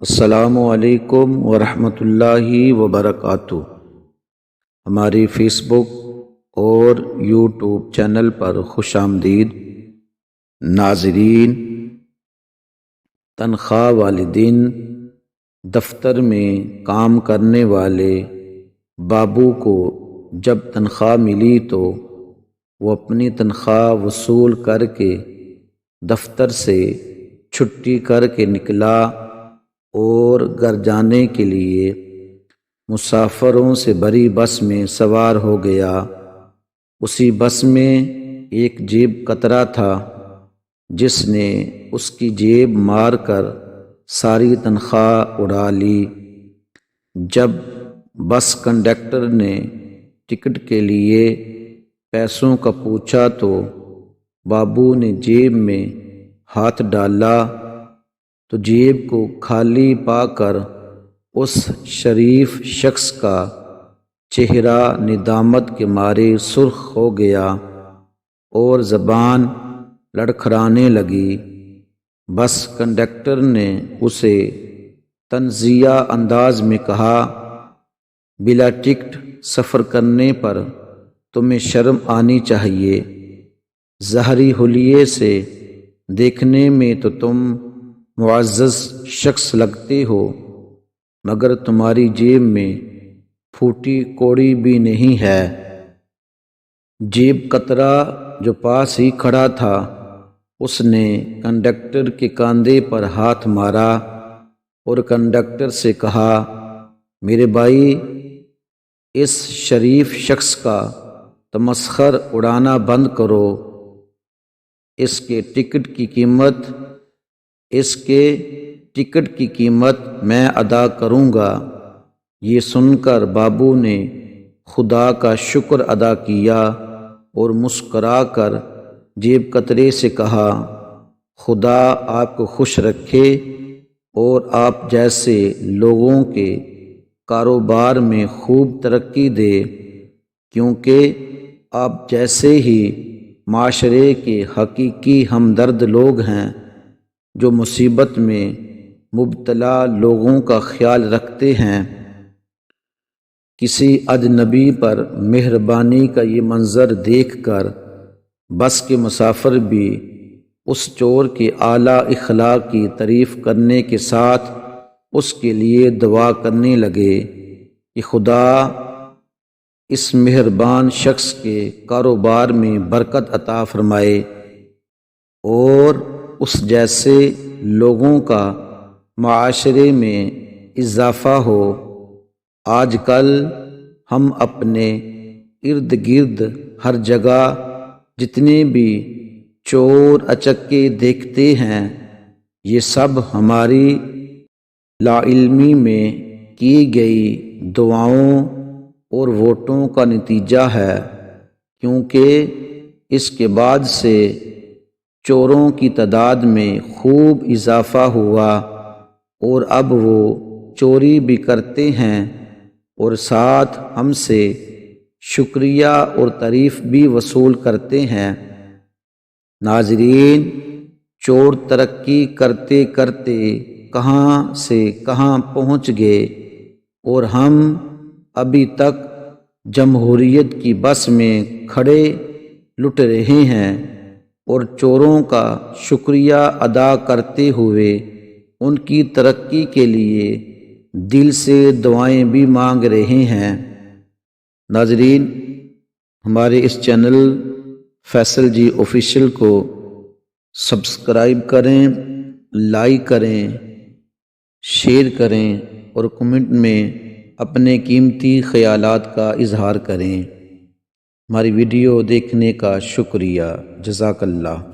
السلام علیکم ورحمۃ اللہ وبرکاتہ۔ ہماری فیس بک اور یوٹیوب چینل پر خوش آمدید۔ ناظرین، تنخواہ والدین دفتر میں کام کرنے والے بابو کو جب تنخواہ ملی تو وہ اپنی تنخواہ وصول کر کے دفتر سے چھٹی کر کے نکلا اور گھر جانے کے لیے مسافروں سے بھری بس میں سوار ہو گیا۔ اسی بس میں ایک جیب کترا تھا جس نے اس کی جیب مار کر ساری تنخواہ اڑا لی۔ جب بس کنڈکٹر نے ٹکٹ کے لیے پیسوں کا پوچھا تو بابو نے جیب میں ہاتھ ڈالا تو جیب کو خالی پا کر اس شریف شخص کا چہرہ ندامت کے مارے سرخ ہو گیا اور زبان لڑکھڑانے لگی۔ بس کنڈکٹر نے اسے طنزیہ انداز میں کہا، بلا ٹکٹ سفر کرنے پر تمہیں شرم آنی چاہیے۔ ظاہری حلیے سے دیکھنے میں تو تم معزز شخص لگتے ہو، مگر تمہاری جیب میں پھوٹی کوڑی بھی نہیں ہے۔ جیب کترا جو پاس ہی کھڑا تھا اس نے کنڈکٹر کے کاندھے پر ہاتھ مارا اور کنڈکٹر سے کہا، میرے بھائی، اس شریف شخص کا تمسخر اڑانا بند کرو۔ اس کے ٹکٹ کی قیمت میں ادا کروں گا۔ یہ سن کر بابو نے خدا کا شکر ادا کیا اور مسکرا کر جیب کترے سے کہا، خدا آپ کو خوش رکھے اور آپ جیسے لوگوں کے کاروبار میں خوب ترقی دے، کیونکہ آپ جیسے ہی معاشرے کے حقیقی ہمدرد لوگ ہیں جو مصیبت میں مبتلا لوگوں کا خیال رکھتے ہیں۔ کسی اجنبی پر مہربانی کا یہ منظر دیکھ کر بس کے مسافر بھی اس چور کے اعلیٰ اخلاق کی تعریف کرنے کے ساتھ اس کے لیے دعا کرنے لگے کہ خدا اس مہربان شخص کے کاروبار میں برکت عطا فرمائے اور اس جیسے لوگوں کا معاشرے میں اضافہ ہو۔ آج کل ہم اپنے ارد گرد ہر جگہ جتنے بھی چور اچکے دیکھتے ہیں، یہ سب ہماری لاعلمی میں کی گئی دعاؤں اور ووٹوں کا نتیجہ ہے، کیونکہ اس کے بعد سے چوروں کی تعداد میں خوب اضافہ ہوا اور اب وہ چوری بھی کرتے ہیں اور ساتھ ہم سے شکریہ اور تعریف بھی وصول کرتے ہیں۔ ناظرین، چور ترقی کرتے کرتے کہاں سے کہاں پہنچ گئے اور ہم ابھی تک جمہوریت کی بس میں کھڑے لٹ رہے ہیں اور چوروں کا شکریہ ادا کرتے ہوئے ان کی ترقی کے لیے دل سے دعائیں بھی مانگ رہے ہیں۔ ناظرین، ہمارے اس چینل فیصل جی آفیشیل کو سبسکرائب کریں، لائک کریں، شیئر کریں اور کمنٹ میں اپنے قیمتی خیالات کا اظہار کریں۔ ہماری ویڈیو دیکھنے کا شکریہ۔ جزاک اللہ۔